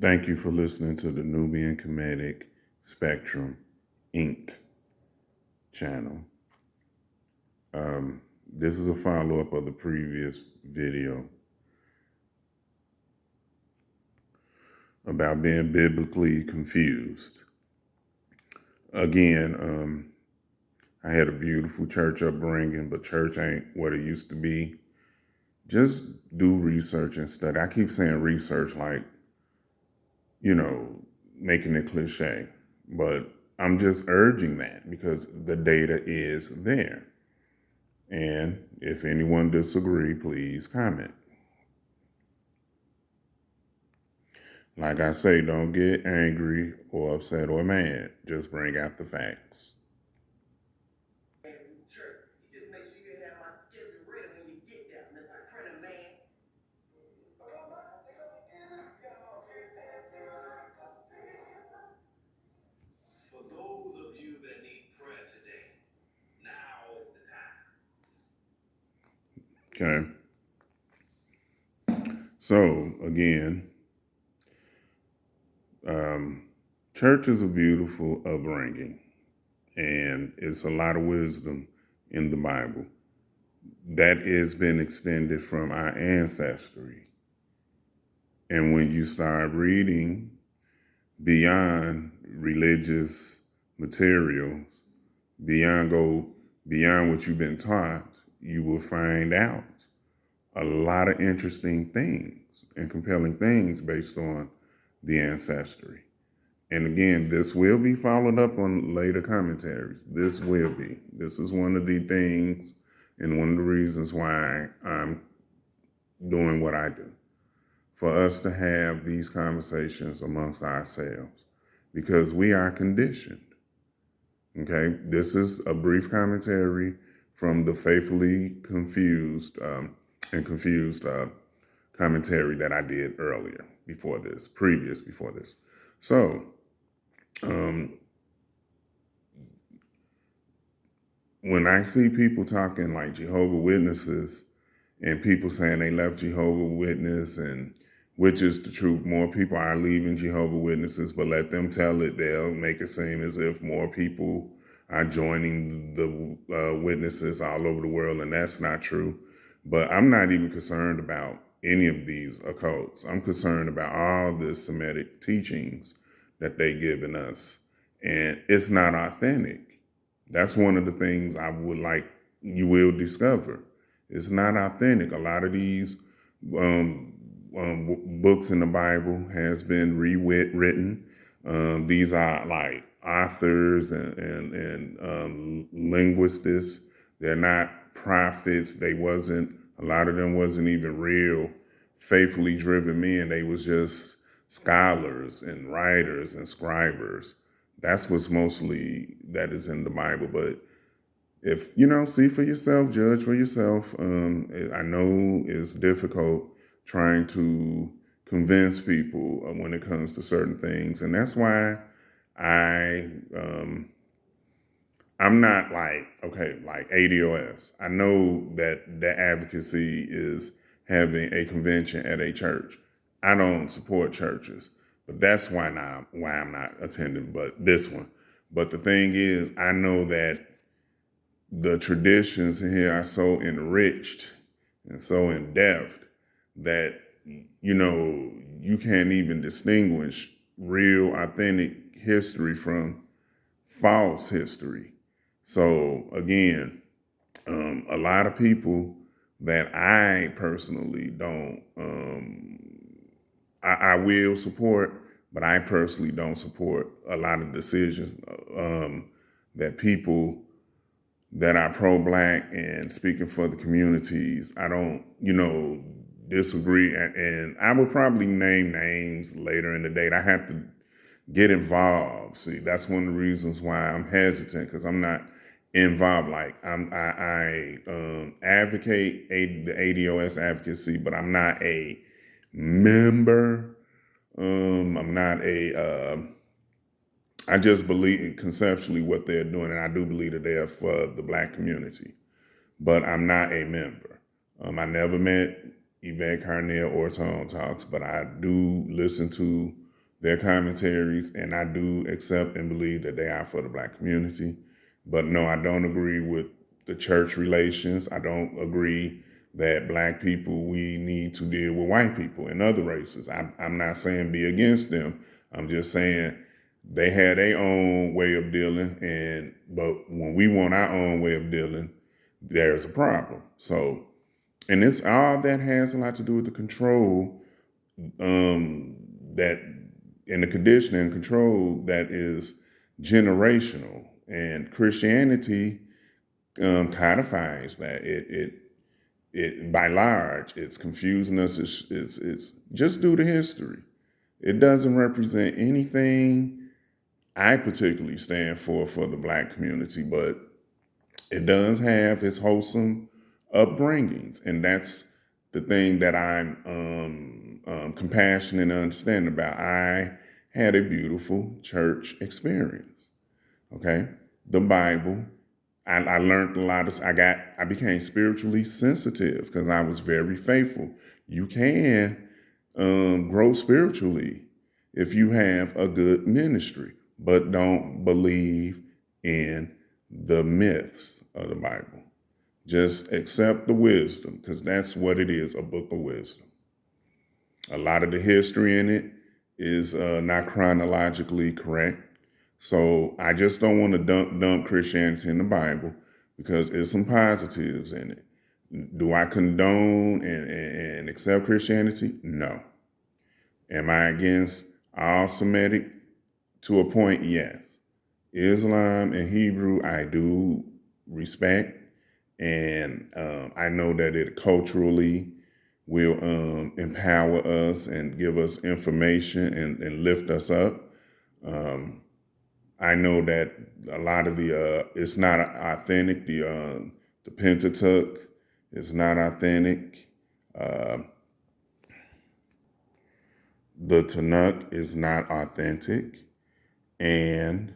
Thank you for listening to the Nubian Comedic Spectrum Inc. channel. This is a follow-up of the previous video about being biblically confused. Again, I had a beautiful church upbringing, but church ain't what it used to be. Just do research and study. I keep saying research like, making it cliche, but I'm just urging that because the data is there. And if anyone disagree, please comment. Like I say, don't get angry or upset or mad. Just bring out the facts. For those of you that need prayer today, now is the time. Okay. So again, church is a beautiful upbringing, and it's a lot of wisdom in the Bible that has been extended from our ancestry. And when you start reading beyond religious materials, beyond what you've been taught, you will find out a lot of interesting things and compelling things based on the ancestry. And again, this will be followed up on later commentaries. This will be. This is one of the things and one of the reasons why I'm doing what I do. For us to have these conversations amongst ourselves because we are conditioned. Okay, this is a brief commentary from the Faithfully Confused and Confused commentary that I did earlier, before this. So, when I see people talking like Jehovah's Witnesses and people saying they left Jehovah's Witness and which is the truth, more people are leaving Jehovah's Witnesses, but let them tell it, they'll make it seem as if more people are joining the witnesses all over the world, and that's not true. But I'm not even concerned about any of these occults. I'm concerned about all the Semitic teachings that they given us, and it's not authentic. That's one of the things I would like you will discover. It's not authentic. A lot of these books in the Bible has been rewritten. These are like authors and linguists. They're not prophets. A lot of them wasn't even real faithfully driven men. They was just scholars and writers and scribers. That's what's mostly that is in the Bible. But if, see for yourself, judge for yourself. I know it's difficult trying to convince people when it comes to certain things. And that's why I'm not like ADOS. I know that the advocacy is having a convention at a church. I don't support churches, but that's why I'm not attending, but this one. But the thing is, I know that the traditions here are so enriched and so in depth that, you can't even distinguish real, authentic history from false history. So again, a lot of people that I personally don't, I will support, but I personally don't support a lot of decisions that people that are pro-Black and speaking for the communities. I don't, disagree. And I would probably name names later in the date. I have to get involved. See, that's one of the reasons why I'm hesitant, because I'm not involved. Like I advocate the ADOS advocacy, but I'm not a member. I'm not I just believe conceptually what they're doing, and I do believe that they are for the Black community, but I'm not a member. I never met Yvette Carnell or Tone Talks, but I do listen to their commentaries, and I do accept and believe that they are for the black community. But no, I don't agree with the church relations. I don't agree that black people, we need to deal with white people and other races. I'm not saying be against them. I'm just saying they had their own way of dealing, but when we want our own way of dealing, there's a problem. So, and it's all that has a lot to do with the control that and the conditioning and control that is generational. And Christianity codifies that. It by large, it's confusing us. It's just due to history. It doesn't represent anything I particularly stand for the black community, but it does have its wholesome upbringings, and that's the thing that I'm compassionate and understanding about. I had a beautiful church experience. Okay, the Bible. I learned a lot of. I became spiritually sensitive because I was very faithful. You can grow spiritually if you have a good ministry, but don't believe in the myths of the Bible. Just accept the wisdom because that's what it is, a book of wisdom. A lot of the history in it is not chronologically correct. So I just don't want to dump Christianity in the Bible because there's some positives in it. Do I condone and accept Christianity? No. Am I against all Semitic? To a point, yes. Islam and Hebrew, I do respect, and I know that it culturally will empower us and give us information and lift us up. I know that a lot of it's not authentic. The Pentateuch is not authentic. Uh, the Tanakh is not authentic, and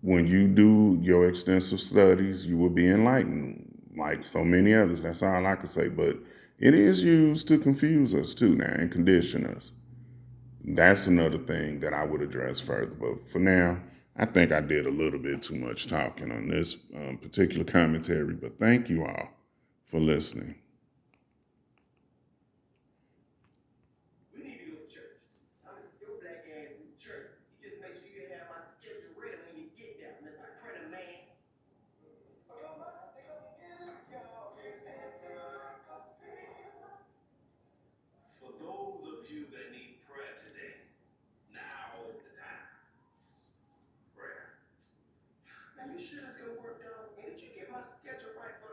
when you do your extensive studies, you will be enlightened, like so many others. That's all I can say. But it is used to confuse us too now and condition us. That's another thing that I would address further. But for now, I think I did a little bit too much talking on this particular commentary. But thank you all for listening. We need to go to church. I'm gonna see your black ass in church. You just make sure you have my schedule ready when you get there, Mr. Printer Man. For those of you that need prayer today, now is the time. Prayer. Man, you sure that's gonna work, dog? And did you get my schedule right for